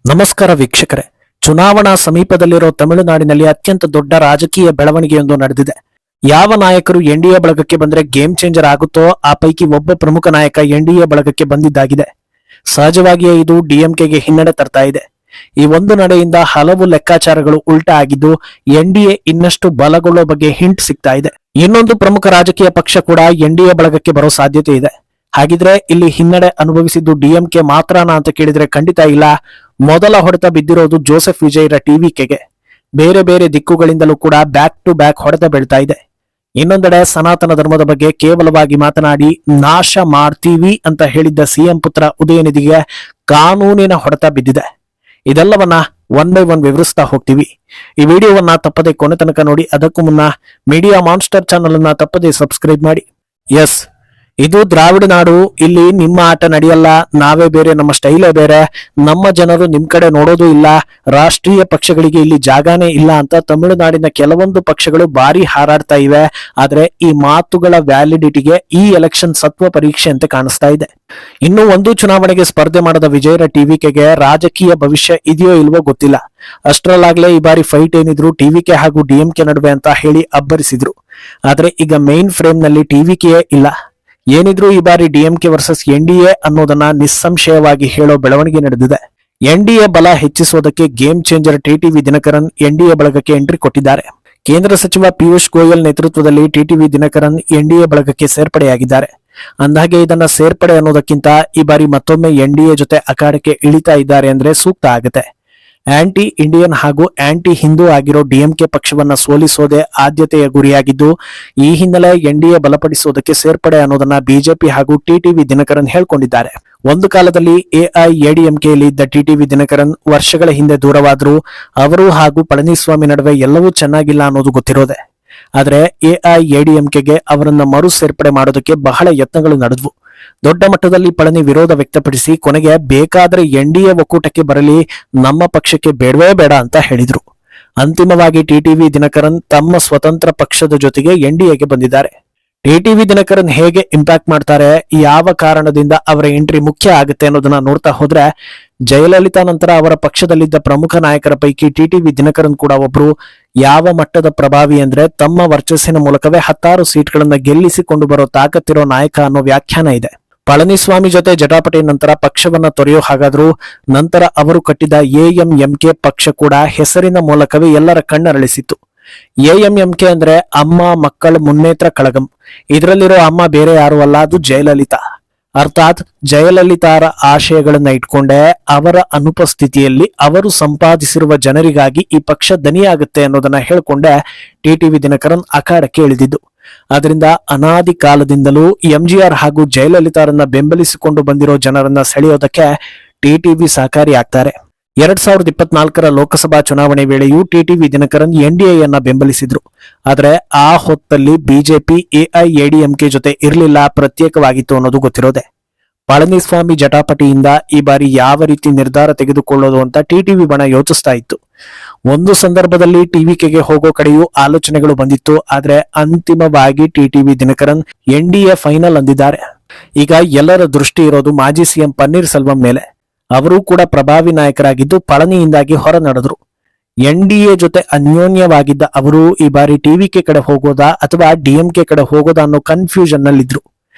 ನಮಸ್ಕಾರ ವೀಕ್ಷಕರೇ. ಚುನಾವಣಾ ಸಮೀಪದಲ್ಲಿರೋ ತಮಿಳುನಾಡಿನಲ್ಲಿ ಅತ್ಯಂತ ದೊಡ್ಡ ರಾಜಕೀಯ ಬೆಳವಣಿಗೆಯೊಂದು ನಡೆದಿದೆ. ಯಾವ ನಾಯಕರು ಎನ್ಡಿಎ ಬಳಗಕ್ಕೆ ಬಂದ್ರೆ ಗೇಮ್ ಚೇಂಜರ್ ಆಗುತ್ತೋ ಆ ಪೈಕಿ ಒಬ್ಬ ಪ್ರಮುಖ ನಾಯಕ ಎನ್ಡಿಎ ಬಳಗಕ್ಕೆ ಬಂದಿದ್ದಾಗಿದೆ. ಸಹಜವಾಗಿಯೇ ಇದು ಡಿಎಂಕೆಗೆ ಹಿನ್ನಡೆ ತರ್ತಾ ಇದೆ. ಈ ಒಂದು ನಡೆಯಿಂದ ಹಲವು ಲೆಕ್ಕಾಚಾರಗಳು ಉಲ್ಟಾ ಆಗಿದ್ದು ಎನ್ಡಿಎ ಇನ್ನಷ್ಟು ಬಲಗೊಳ್ಳೋ ಬಗ್ಗೆ ಹಿಂಟ್ ಸಿಗ್ತಾ ಇದೆ. ಇನ್ನೊಂದು ಪ್ರಮುಖ ರಾಜಕೀಯ ಪಕ್ಷ ಕೂಡ ಎನ್ಡಿಎ ಬಳಗಕ್ಕೆ ಬರೋ ಸಾಧ್ಯತೆ ಇದೆ. ಹಾಗಿದ್ರೆ ಇಲ್ಲಿ ಹಿನ್ನಡೆ ಅನುಭವಿಸಿದ್ದು ಡಿಎಂಕೆ ಮಾತ್ರನಾ ಅಂತ ಕೇಳಿದ್ರೆ ಖಂಡಿತ ಇಲ್ಲ. ಮೊದಲ ಹೊಡೆತ ಬಿದ್ದಿರೋದು ಜೋಸೆಫ್ ವಿಜಯ್ರ ಟಿವಿಕೆಗೆ. ಬೇರೆ ಬೇರೆ ದಿಕ್ಕುಗಳಿಂದಲೂ ಕೂಡ ಬ್ಯಾಕ್ ಟು ಬ್ಯಾಕ್ ಹೊಡೆತ ಬೀಳ್ತಾ ಇದೆ. ಇನ್ನೊಂದೆಡೆ ಸನಾತನ ಧರ್ಮದ ಬಗ್ಗೆ ಕೇವಲವಾಗಿ ಮಾತನಾಡಿ ನಾಶ ಮಾಡ್ತೀವಿ ಅಂತ ಹೇಳಿದ್ದ ಸಿಎಂ ಪುತ್ರ ಉದಯನಿಧಿಗೆ ಕಾನೂನಿನ ಹೊಡೆತ ಬಿದ್ದಿದೆ. ಇದೆಲ್ಲವನ್ನ ಒನ್ ಬೈ ಒನ್ ವಿವರಿಸ್ತಾ ಹೋಗ್ತೀವಿ. ಈ ವಿಡಿಯೋವನ್ನ ತಪ್ಪದೆ ಕೊನೆ ತನಕ ನೋಡಿ. ಅದಕ್ಕೂ ಮುನ್ನ ಮೀಡಿಯಾ ಮಾನ್ಸ್ಟರ್ ಚಾನಲ್ ಅನ್ನ ತಪ್ಪದೆ ಸಬ್ಸ್ಕ್ರೈಬ್ ಮಾಡಿ. ಎಸ್, ಇದು ದ್ರಾವಿಡ ನಾಡು. ಇಲ್ಲಿ ನಿಮ್ಮ ಆಟ ನಡೆಯಲ್ಲ, ನಾವೇ ಬೇರೆ, ನಮ್ಮ ಸ್ಟೈಲೇ ಬೇರೆ, ನಮ್ಮ ಜನರು ನಿಮ್ ಕಡೆ ನೋಡೋದು ಇಲ್ಲ, ರಾಷ್ಟ್ರೀಯ ಪಕ್ಷಗಳಿಗೆ ಇಲ್ಲಿ ಜಾಗಾನೇ ಇಲ್ಲ ಅಂತ ತಮಿಳುನಾಡಿನ ಕೆಲವೊಂದು ಪಕ್ಷಗಳು ಬಾರಿ ಹಾರಾಡ್ತಾ ಇವೆ. ಆದ್ರೆ ಈ ಮಾತುಗಳ ವ್ಯಾಲಿಡಿಟಿಗೆ ಈ ಎಲೆಕ್ಷನ್ ಸತ್ವ ಪರೀಕ್ಷೆ ಅಂತ ಕಾಣಿಸ್ತಾ ಇದೆ. ಇನ್ನು ಒಂದು ಚುನಾವಣೆಗೆ ಸ್ಪರ್ಧೆ ಮಾಡದ ವಿಜಯರ ಟಿವಿಕೆಗೆ ರಾಜಕೀಯ ಭವಿಷ್ಯ ಇದೆಯೋ ಇಲ್ವೋ ಗೊತ್ತಿಲ್ಲ. ಅಷ್ಟರಲ್ಲಾಗ್ಲೇ ಈ ಬಾರಿ ಫೈಟ್ ಏನಿದ್ರು ಟಿವಿಕೆ ಹಾಗೂ ಡಿಎಂಕೆ ನಡುವೆ ಅಂತ ಹೇಳಿ ಅಬ್ಬರಿಸಿದ್ರು. ಆದ್ರೆ ಈಗ ಮೇನ್ ಫ್ರೇಮ್ ನಲ್ಲಿ ಟಿವಿಕೆಯೇ ಇಲ್ಲ. ಏನಿದ್ರು ಈ ಬಾರಿ ಡಿಎಂಕೆ ವರ್ಸಸ್ ಎನ್ಡಿಎ ಅನ್ನೋದನ್ನ ನಿಸ್ಸಂಶಯವಾಗಿ ಹೇಳೋ ಬೆಳವಣಿಗೆ ನಡೆದಿದೆ. ಎನ್ಡಿಎ ಬಲ ಹೆಚ್ಚಿಸೋದಕ್ಕೆ game changer TTV Dinakaran NDA ಬಳಗಕ್ಕೆ ಎಂಟ್ರಿ ಕೊಟ್ಟಿದ್ದಾರೆ. ಕೇಂದ್ರ ಸಚಿವ ಪಿಯೂಷ್ ಗೋಯಲ್ ನೇತೃತ್ವದಲ್ಲಿ ಟಿಟಿವಿ ದಿನಕರನ್ ಎನ್ಡಿಎ ಬಳಗಕ್ಕೆ ಸೇರ್ಪಡೆಯಾಗಿದ್ದಾರೆ. ಅಂದಹಾಗೆ ಇದನ್ನ ಸೇರ್ಪಡೆ ಅನ್ನೋದಕ್ಕಿಂತ ಈ ಬಾರಿ ಮತ್ತೊಮ್ಮೆ ಎನ್ಡಿಎ ಜೊತೆ ಅಖಾಡಕ್ಕೆ ಇಳಿತಾ ಇದ್ದಾರೆ ಅಂದ್ರೆ ಸೂಕ್ತ ಆಗುತ್ತೆ. ಆಂಟಿ ಇಂಡಿಯನ್ ಹಾಗೂ ಆಂಟಿ ಹಿಂದೂ ಆಗಿರೋ ಡಿಎಂಕೆ ಪಕ್ಷವನ್ನ ಸೋಲಿಸೋದೇ ಆದ್ಯತೆಯ ಗುರಿಯಾಗಿದ್ದು, ಈ ಹಿನ್ನೆಲೆ ಎನ್ಡಿಎ ಬಲಪಡಿಸೋದಕ್ಕೆ ಸೇರ್ಪಡೆ ಅನ್ನೋದನ್ನ ಬಿಜೆಪಿ ಹಾಗೂ ಟಿಟಿವಿ ದಿನಕರನ್ ಹೇಳ್ಕೊಂಡಿದ್ದಾರೆ. ಒಂದು ಕಾಲದಲ್ಲಿ ಎಐಎಡಿಎಂಕೆಯಲ್ಲಿ ಇದ್ದ ಟಿಟಿವಿ ದಿನಕರನ್ ವರ್ಷಗಳ ಹಿಂದೆ ದೂರವಾದ್ರು. ಅವರು ಹಾಗೂ ಪಳನಿಸ್ವಾಮಿ ನಡುವೆ ಎಲ್ಲವೂ ಚೆನ್ನಾಗಿಲ್ಲ ಅನ್ನೋದು ಗೊತ್ತಿರೋದೆ. ಆದ್ರೆ ಎಐಎಡಿಎಂಕೆಗೆ ಅವರನ್ನ ಮರು ಸೇರ್ಪಡೆ ಮಾಡೋದಕ್ಕೆ ಬಹಳ ಯತ್ನಗಳು ನಡೆದ್ವು. ದೊಡ್ಡ ಮಟ್ಟದಲ್ಲಿ ಪಳನಿ ವಿರೋಧ ವ್ಯಕ್ತಪಡಿಸಿ ಕೊನೆಗೆ ಬೇಕಾದ್ರೆ ಎನ್ಡಿಎ ಒಕ್ಕೂಟಕ್ಕೆ ಬರಲಿ, ನಮ್ಮ ಪಕ್ಷಕ್ಕೆ ಬೇಡವೇ ಬೇಡ ಅಂತ ಹೇಳಿದ್ರು. ಅಂತಿಮವಾಗಿ ಟಿಟಿವಿ ದಿನಕರನ್ ತಮ್ಮ ಸ್ವತಂತ್ರ ಪಕ್ಷದ ಜೊತೆಗೆ ಎನ್ಡಿಎಗೆ ಬಂದಿದ್ದಾರೆ. ಟಿಟಿವಿ ದಿನಕರನ್ ಹೇಗೆ ಇಂಪ್ಯಾಕ್ಟ್ ಮಾಡ್ತಾರೆ, ಯಾವ ಕಾರಣದಿಂದ ಅವರ ಎಂಟ್ರಿ ಮುಖ್ಯ ಆಗುತ್ತೆ ಅನ್ನೋದನ್ನ ನೋಡ್ತಾ ಹೋದ್ರೆ, ಜಯಲಲಿತಾ ನಂತರ ಅವರ ಪಕ್ಷದಲ್ಲಿದ್ದ ಪ್ರಮುಖ ನಾಯಕರ ಪೈಕಿ ಟಿಟಿವಿ ದಿನಕರನ್ ಕೂಡ ಒಬ್ರು. ಯಾವ ಮಟ್ಟದ ಪ್ರಭಾವಿ ಅಂದ್ರೆ ತಮ್ಮ ವರ್ಚಸ್ಸಿನ ಮೂಲಕವೇ 10 ಸೀಟ್ಗಳನ್ನ ಗೆಲ್ಲಿಸಿಕೊಂಡು ಬರೋ ತಾಕತ್ತಿರೋ ನಾಯಕ ಅನ್ನೋ ವ್ಯಾಖ್ಯಾನ ಇದೆ. ಪಳನಿಸ್ವಾಮಿ ಜೊತೆ ಜಟಾಪಟಿ ನಂತರ ಪಕ್ಷವನ್ನ ತೊರೆಯೋ ಹಾಗಾದ್ರೂ ನಂತರ ಅವರು ಕಟ್ಟಿದ ಎಎಂಎಂಕೆ ಪಕ್ಷ ಕೂಡ ಹೆಸರಿನ ಮೂಲಕವೇ ಎಲ್ಲರ ಕಣ್ಣರಳಿಸಿತ್ತು. ಎಎಂಎಂಕೆ ಅಂದ್ರೆ ಅಮ್ಮ ಮಕ್ಕಳ ಮುನ್ನೇತ್ರ ಕಳಗಂ. ಇದರಲ್ಲಿರೋ ಅಮ್ಮ ಬೇರೆ ಯಾರು ಅಲ್ಲ, ಅದು ಜಯಲಲಿತಾ. ಅರ್ಥಾತ್ ಜಯಲಲಿತಾರ ಆಶಯಗಳನ್ನ ಇಟ್ಕೊಂಡೆ ಅವರ ಅನುಪಸ್ಥಿತಿಯಲ್ಲಿ ಅವರು ಸಂಪಾದಿಸಿರುವ ಜನರಿಗಾಗಿ ಈ ಪಕ್ಷ ದನಿಯಾಗುತ್ತೆ ಅನ್ನೋದನ್ನ ಹೇಳ್ಕೊಂಡೆ ಟಿಟಿವಿ ದಿನಕರನ್ ಅಖಾಡಕ್ಕೆ ಇಳಿದಿದ್ದು. ಆದ್ರಿಂದ ಅನಾದಿ ಕಾಲದಿಂದಲೂ ಎಂಜಿಆರ್ ಹಾಗೂ ಜಯಲಲಿತಾರನ್ನ ಬೆಂಬಲಿಸಿಕೊಂಡು ಬಂದಿರೋ ಜನರನ್ನ ಸೆಳೆಯೋದಕ್ಕೆ ಟಿಟಿವಿ ಸಹಕಾರಿ ಆಗ್ತಾರೆ. 2024ರ ಲೋಕಸಭಾ ಚುನಾವಣೆ ವೇಳೆಯೂ ಟಿಟಿವಿ ದಿನಕರನ್ ಎನ್ಡಿಎಯನ್ನ ಬೆಂಬಲಿಸಿದ್ರು. ಆದ್ರೆ ಆ ಹೊತ್ತಲ್ಲಿ ಬಿಜೆಪಿ ಎಐಎಡಿಎಂಕೆ ಜೊತೆ ಇರಲಿಲ್ಲ, ಪ್ರತ್ಯೇಕವಾಗಿತ್ತು ಅನ್ನೋದು ಗೊತ್ತಿರೋದೆ. ಪಳನಿಸ್ವಾಮಿ ಜಟಾಪಟಿಯಿಂದ ಈ ಬಾರಿ ಯಾವ ರೀತಿ ನಿರ್ಧಾರ ತೆಗೆದುಕೊಳ್ಳೋದು ಅಂತ ಟಿಟಿವಿ ಬಣ ಯೋಚಿಸ್ತಾ ಇತ್ತು. ಒಂದು ಸಂದರ್ಭದಲ್ಲಿ ಟಿವಿಕೆಗೆ ಹೋಗೋ ಕಡೆಯೂ ಆಲೋಚನೆಗಳು ಬಂದಿತ್ತು. ಆದ್ರೆ ಅಂತಿಮವಾಗಿ ಟಿಟಿವಿ ದಿನಕರನ್ ಎನ್ಡಿಎ ಫೈನಲ್ ಅಂದಿದ್ದಾರೆ. ಈಗ ಎಲ್ಲರ ದೃಷ್ಟಿ ಇರೋದು ಮಾಜಿ ಸಿಎಂ ಪನ್ನೀರ್ ಸೆಲ್ವಂ ಮೇಲೆ. ಅವರು ಕೂಡ ಪ್ರಭಾವಿ ನಾಯಕರಾಗಿದ್ದು ಪಳನಿಯಿಂದಾಗಿ ಹೊರ ನಡೆದ್ರು. ಎನ್ಡಿಎ ಜೊತೆ ಅನ್ಯೋನ್ಯವಾಗಿದ್ದ ಅವರು ಈ ಬಾರಿ ಟಿವಿಕೆ ಕಡೆ ಹೋಗೋದಾ ಅಥವಾ ಡಿಎಂಕೆ ಕಡೆ ಹೋಗೋದಾ ಅನ್ನೋ ಕನ್ಫ್ಯೂಷನ್ ನಲ್ಲಿದ್ರು.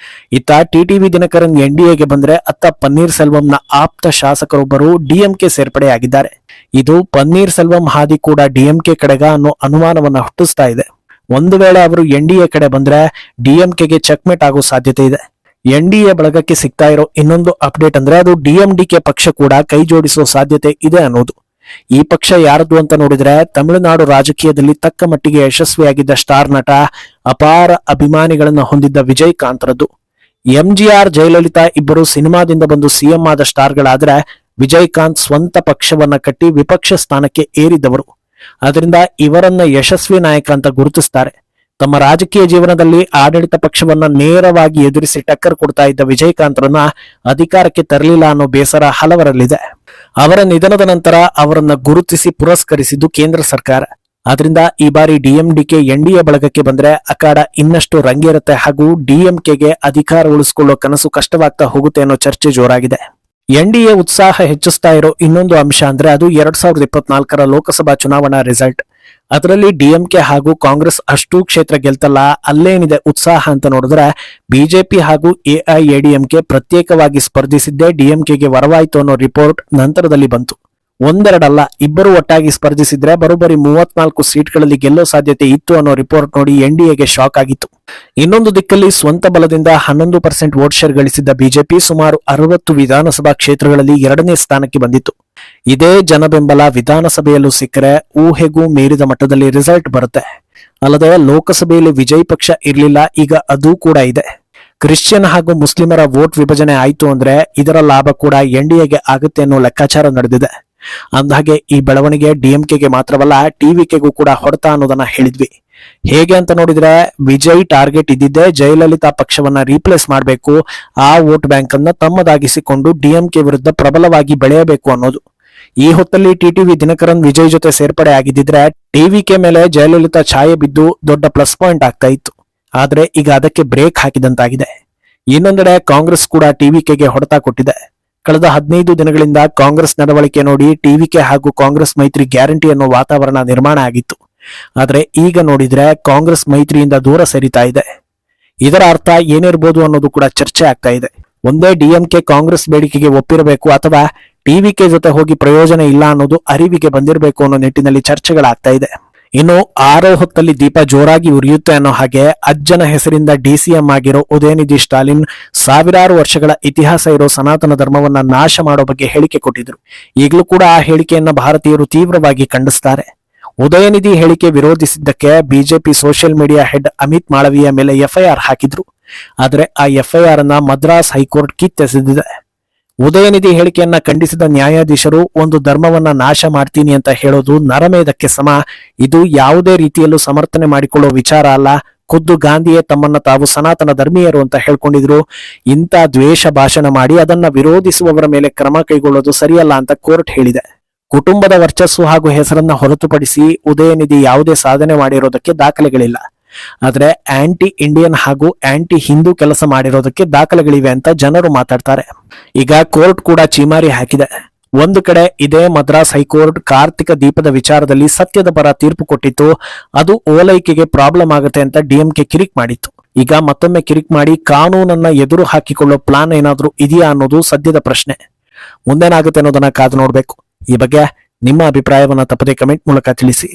ಇತ್ತ ಟಿಟಿವಿ ದಿನಕರನ್ ಎನ್ಡಿಎಗೆ ಬಂದ್ರೆ ಅತ್ತ ಪನ್ನೀರ್ ಸೆಲ್ವಂನ ಆಪ್ತ ಶಾಸಕರೊಬ್ಬರು ಡಿಎಂಕೆ ಸೇರ್ಪಡೆಯಾಗಿದ್ದಾರೆ. ಇದು ಪನ್ನೀರ್ ಸೆಲ್ವಂ ಹಾದಿ ಕೂಡ ಡಿಎಂಕೆ ಕಡೆಗ ಅನ್ನೋ ಅನುಮಾನವನ್ನ ಹುಟ್ಟಿಸ್ತಾ ಇದೆ. ಒಂದು ವೇಳೆ ಅವರು ಎನ್ಡಿಎ ಕಡೆ ಬಂದ್ರೆ ಡಿಎಂಕೆಗೆ ಚೆಕ್ಮೇಟ್ ಆಗೋ ಸಾಧ್ಯತೆ ಇದೆ. ಎನ್ಡಿಎ ಬಳಗಕ್ಕೆ ಸಿಗ್ತಾ ಇರೋ ಇನ್ನೊಂದು ಅಪ್ಡೇಟ್ ಅಂದ್ರೆ ಅದು ಡಿಎಂಡಿಕೆ ಪಕ್ಷ ಕೂಡ ಕೈ ಜೋಡಿಸೋ ಸಾಧ್ಯತೆ ಇದೆ ಅನ್ನೋದು. ಈ ಪಕ್ಷ ಯಾರದು ಅಂತ ನೋಡಿದ್ರೆ ತಮಿಳುನಾಡು ರಾಜಕೀಯದಲ್ಲಿ ತಕ್ಕ ಮಟ್ಟಿಗೆ ಯಶಸ್ವಿಯಾಗಿದ್ದ ಸ್ಟಾರ್ ನಟ, ಅಪಾರ ಅಭಿಮಾನಿಗಳನ್ನ ಹೊಂದಿದ್ದ ವಿಜಯಕಾಂತ್ರದ್ದು. ಎಂಜಿಆರ್ ಜಯಲಲಿತಾ ಇಬ್ಬರು ಸಿನಿಮಾದಿಂದ ಬಂದು ಸಿಎಂ ಆದ ಸ್ಟಾರ್ಗಳಾದ್ರೆ ವಿಜಯಕಾಂತ್ ಸ್ವಂತ ಪಕ್ಷವನ್ನ ಕಟ್ಟಿ ವಿಪಕ್ಷ ಸ್ಥಾನಕ್ಕೆ ಏರಿದವರು. ಅದರಿಂದ ಇವರನ್ನ ಯಶಸ್ವಿ ನಾಯಕ ಅಂತ ಗುರುತಿಸ್ತಾರೆ. ತಮ್ಮ ರಾಜಕೀಯ ಜೀವನದಲ್ಲಿ ಆಡಳಿತ ಪಕ್ಷವನ್ನ ನೇರವಾಗಿ ಎದುರಿಸಿ ಟಕ್ಕರ್ ಕೊಡ್ತಾ ಇದ್ದ ವಿಜಯಕಾಂತ್ರನ್ನ ಅಧಿಕಾರಕ್ಕೆ ತರಲಿಲ್ಲ ಅನ್ನೋ ಬೇಸರ ಹಲವರಲ್ಲಿದೆ. ಅವರ ನಿಧನದ ನಂತರ ಅವರನ್ನ ಗುರುತಿಸಿ ಪುರಸ್ಕರಿಸಿದ್ದು ಕೇಂದ್ರ ಸರ್ಕಾರ. ಆದ್ರಿಂದ ಈ ಬಾರಿ ಡಿಎಂಡಿಕೆ ಎನ್ಡಿಎ ಬಳಗಕ್ಕೆ ಬಂದ್ರೆ ಅಖಾಡ ಇನ್ನಷ್ಟು ರಂಗೇರುತ್ತೆ ಹಾಗೂ ಡಿಎಂಕೆಗೆ ಅಧಿಕಾರ ಉಳಿಸಿಕೊಳ್ಳೋ ಕನಸು ಕಷ್ಟವಾಗ್ತಾ ಹೋಗುತ್ತೆ ಅನ್ನೋ ಚರ್ಚೆ ಜೋರಾಗಿದೆ. ಎನ್ಡಿಎ ಉತ್ಸಾಹ ಹೆಚ್ಚಿಸ್ತಾ ಇರೋ ಇನ್ನೊಂದು ಅಂಶ ಅಂದ್ರೆ ಅದು 2024ರ ಲೋಕಸಭಾ ಚುನಾವಣಾ ರಿಸಲ್ಟ್. ಅದರಲ್ಲಿ ಡಿಎಂಕೆ ಹಾಗೂ ಕಾಂಗ್ರೆಸ್ ಅಷ್ಟೂ ಕ್ಷೇತ್ರ ಗೆಲ್ತಲ್ಲ, ಅಲ್ಲೇನಿದೆ ಉತ್ಸಾಹ ಅಂತ ನೋಡಿದ್ರೆ ಬಿಜೆಪಿ ಹಾಗೂ ಎಐಎಡಿಎಂಕೆ ಪ್ರತ್ಯೇಕವಾಗಿ ಸ್ಪರ್ಧಿಸಿದ್ದೇ ಡಿಎಂಕೆಗೆ ವರವಾಯಿತು ಅನ್ನೋ ರಿಪೋರ್ಟ್ ನಂತರದಲ್ಲಿ ಬಂತು. ಒಂದೆರಡಲ್ಲ, ಇಬ್ಬರು ಒಟ್ಟಾಗಿ ಸ್ಪರ್ಧಿಸಿದ್ರೆ ಬರೋಬ್ಬರಿ 34 ಸೀಟ್ಗಳಲ್ಲಿ ಗೆಲ್ಲೋ ಸಾಧ್ಯತೆ ಇತ್ತು ಅನ್ನೋ ರಿಪೋರ್ಟ್ ನೋಡಿ ಎನ್ಡಿಎಗೆ ಶಾಕ್ ಆಗಿತ್ತು. ಇನ್ನೊಂದು ದಿಕ್ಕಲ್ಲಿ ಸ್ವಂತ ಬಲದಿಂದ 11% ವೋಟ್ ಶೇರ್ ಗಳಿಸಿದ್ದ ಬಿಜೆಪಿ ಸುಮಾರು 60 ವಿಧಾನಸಭಾ ಕ್ಷೇತ್ರಗಳಲ್ಲಿ 2ನೇ ಸ್ಥಾನಕ್ಕೆ ಬಂದಿತ್ತು. ಇದೇ ಜನಬೆಂಬಲ ವಿಧಾನಸಭೆಯಲ್ಲೂ ಸಿಕ್ಕರೆ ಊಹೆಗೂ ಮೀರಿದ ಮಟ್ಟದಲ್ಲಿ ರಿಸಲ್ಟ್ ಬರುತ್ತೆ. ಅಲ್ಲದೆ ಲೋಕಸಭೆಯಲ್ಲಿ ವಿಜಯ್ ಪಕ್ಷ ಇರಲಿಲ್ಲ, ಈಗ ಅದೂ ಕೂಡ ಇದೆ. ಕ್ರಿಶ್ಚಿಯನ್ ಹಾಗೂ ಮುಸ್ಲಿಮರ ವೋಟ್ ವಿಭಜನೆ ಆಯ್ತು ಅಂದ್ರೆ ಇದರ ಲಾಭ ಕೂಡ ಎನ್ಡಿಎಗೆ ಆಗುತ್ತೆ ಅನ್ನೋ ಲೆಕ್ಕಾಚಾರ ನಡೆದಿದೆ. ಅಂದಹಾಗೆ ಈ ಬೆಳವಣಿಗೆ ಡಿಎಂಕೆಗೆ ಮಾತ್ರವಲ್ಲ, ಟಿವಿಕೆಗೂ ಕೂಡ ಹೊಡೆತ ಅನ್ನೋದನ್ನ ಹೇಳಿದ್ವಿ. ಹೇಗೆ ಅಂತ ನೋಡಿದ್ರೆ ವಿಜಯ್ ಟಾರ್ಗೆಟ್ ಇದ್ದಿದ್ದೇ ಜಯಲಲಿತಾ ಪಕ್ಷವನ್ನ ರೀಪ್ಲೇಸ್ ಮಾಡಬೇಕು, ಆ ವೋಟ್ ಬ್ಯಾಂಕ್ ಅನ್ನ ತಮ್ಮದಾಗಿಸಿಕೊಂಡು ಡಿಎಂಕೆ ವಿರುದ್ಧ ಪ್ರಬಲವಾಗಿ ಬೆಳೆಯಬೇಕು ಅನ್ನೋದು. ಈ ಹೊತ್ತಲ್ಲಿ ಟಿಟಿವಿ ದಿನಕರನ್ ವಿಜಯ್ ಜೊತೆ ಸೇರ್ಪಡೆ ಆಗಿದ್ದಿದ್ರೆ ಟಿವಿಕೆ ಮೇಲೆ ಜಯಲಲಿತಾ ಛಾಯೆ ಬಿದ್ದು ದೊಡ್ಡ ಪ್ಲಸ್ ಪಾಯಿಂಟ್ ಆಗ್ತಾ ಇತ್ತು. ಆದ್ರೆ ಈಗ ಅದಕ್ಕೆ ಬ್ರೇಕ್ ಹಾಕಿದಂತಾಗಿದೆ. ಇನ್ನೊಂದೆಡೆ ಕಾಂಗ್ರೆಸ್ ಕೂಡ ಟಿವಿಕೆಗೆ ಹೊಡೆತ ಕೊಟ್ಟಿದೆ. ಕಳೆದ 15 ದಿನಗಳಿಂದ ಕಾಂಗ್ರೆಸ್ ನಡವಳಿಕೆ ನೋಡಿ ಟಿವಿಕೆ ಹಾಗೂ ಕಾಂಗ್ರೆಸ್ ಮೈತ್ರಿ ಗ್ಯಾರಂಟಿ ಅನ್ನೋ ವಾತಾವರಣ ನಿರ್ಮಾಣ ಆಗಿತ್ತು. ಆದ್ರೆ ಈಗ ನೋಡಿದ್ರೆ ಕಾಂಗ್ರೆಸ್ ಮೈತ್ರಿಯಿಂದ ದೂರ ಸರಿತಾ ಇದೆ. ಇದರ ಅರ್ಥ ಏನಿರ್ಬೋದು ಅನ್ನೋದು ಕೂಡ ಚರ್ಚೆ ಆಗ್ತಾ ಇದೆ. ಒಂದೇ ಡಿಎಂಕೆ ಕಾಂಗ್ರೆಸ್ ಬೇಡಿಕೆಗೆ ಒಪ್ಪಿರಬೇಕು ಅಥವಾ ಟಿವಿಕೆ ಜೊತೆ ಹೋಗಿ ಪ್ರಯೋಜನ ಇಲ್ಲ ಅನ್ನೋದು ಅರಿವಿಗೆ ಬಂದಿರಬೇಕು ಅನ್ನೋ ನಿಟ್ಟಿನಲ್ಲಿ ಚರ್ಚೆಗಳಾಗ್ತಾ ಇದೆ. ಇನ್ನು ಆರೋ ಹೊತ್ತಲ್ಲಿ ದೀಪ ಜೋರಾಗಿ ಉರಿಯುತ್ತೆ ಅನ್ನೋ ಹಾಗೆ ಅಜ್ಜನ ಹೆಸರಿಂದ ಡಿಸಿಎಂ ಆಗಿರೋ ಉದಯನಿಧಿ ಸ್ಟಾಲಿನ್ ಸಾವಿರಾರು ವರ್ಷಗಳ ಇತಿಹಾಸ ಇರೋ ಸನಾತನ ಧರ್ಮವನ್ನ ನಾಶ ಮಾಡೋ ಬಗ್ಗೆ ಹೇಳಿಕೆ ಕೊಟ್ಟಿದ್ರು. ಈಗಲೂ ಕೂಡ ಆ ಹೇಳಿಕೆಯನ್ನ ಭಾರತೀಯರು ತೀವ್ರವಾಗಿ ಖಂಡಿಸ್ತಾರೆ. ಉದಯನಿಧಿ ಹೇಳಿಕೆ ವಿರೋಧಿಸಿದ್ದಕ್ಕೆ BJP social media head Amit Malviya ಮೇಲೆ ಎಫ್ಐಆರ್ ಹಾಕಿದ್ರು. ಆದ್ರೆ ಆ ಎಫ್ಐಆರ್ ಅನ್ನ ಮದ್ರಾಸ್ ಹೈಕೋರ್ಟ್ ಕಿತ್ತೆಸೆದಿದೆ. ಉದಯನಿಧಿ ಹೇಳಿಕೆಯನ್ನ ಖಂಡಿಸಿದ ನ್ಯಾಯಾಧೀಶರು ಒಂದು ಧರ್ಮವನ್ನ ನಾಶ ಮಾಡ್ತೀನಿ ಅಂತ ಹೇಳೋದು ನರಮೇಧಕ್ಕೆ ಸಮ, ಇದು ಯಾವುದೇ ರೀತಿಯಲ್ಲೂ ಸಮರ್ಥನೆ ಮಾಡಿಕೊಳ್ಳೋ ವಿಚಾರ ಅಲ್ಲ, ಖುದ್ದು ಗಾಂಧಿಯೇ ತಮ್ಮನ್ನ ತಾವು ಸನಾತನ ಧರ್ಮೀಯರು ಅಂತ ಹೇಳ್ಕೊಂಡಿದ್ರು. ಇಂಥ ದ್ವೇಷ ಭಾಷಣ ಮಾಡಿ ಅದನ್ನ ವಿರೋಧಿಸುವವರ ಮೇಲೆ ಕ್ರಮ ಕೈಗೊಳ್ಳೋದು ಸರಿಯಲ್ಲ ಅಂತ ಕೋರ್ಟ್ ಹೇಳಿದೆ. ಕುಟುಂಬದ ವರ್ಚಸ್ಸು ಹಾಗೂ ಹೆಸರನ್ನ ಹೊರತುಪಡಿಸಿ ಉದಯನಿಧಿ ಯಾವುದೇ ಸಾಧನೆ ಮಾಡಿರೋದಕ್ಕೆ ದಾಖಲೆಗಳಿಲ್ಲ. ಆದ್ರೆ ಆಂಟಿ ಇಂಡಿಯನ್ ಹಾಗೂ ಆಂಟಿ ಹಿಂದೂ ಕೆಲಸ ಮಾಡಿರೋದಕ್ಕೆ ದಾಖಲೆಗಳಿವೆ ಅಂತ ಜನರು ಮಾತಾಡ್ತಾರೆ. ಈಗ ಕೋರ್ಟ್ ಕೂಡ ಚೀಮಾರಿ ಹಾಕಿದೆ. ಒಂದು ಕಡೆ ಇದೇ ಮದ್ರಾಸ್ ಹೈಕೋರ್ಟ್ ಕಾರ್ತಿಕ ದೀಪದ ವಿಚಾರದಲ್ಲಿ ಸತ್ಯದ ಪರ ತೀರ್ಪು ಕೊಟ್ಟಿತ್ತು. ಅದು ಓಲೈಕೆಗೆ ಪ್ರಾಬ್ಲಮ್ ಆಗುತ್ತೆ ಅಂತ ಡಿಎಂಕೆ ಕಿರಿಕ್ ಮಾಡಿತ್ತು. ಈಗ ಮತ್ತೊಮ್ಮೆ ಕಿರಿಕ್ ಮಾಡಿ ಕಾನೂನನ್ನ ಎದುರು ಹಾಕಿಕೊಳ್ಳೋ ಪ್ಲಾನ್ ಏನಾದ್ರೂ ಇದೆಯಾ ಅನ್ನೋದು ಸದ್ಯದ ಪ್ರಶ್ನೆ. ಮುಂದೇನಾಗುತ್ತೆ ಅನ್ನೋದನ್ನ ಕಾದು ನೋಡ್ಬೇಕು. ಈ ಬಗ್ಗೆ ನಿಮ್ಮ ಅಭಿಪ್ರಾಯವನ್ನ ತಪ್ಪದೆ ಕಮೆಂಟ್ ಮೂಲಕ ತಿಳಿಸಿ.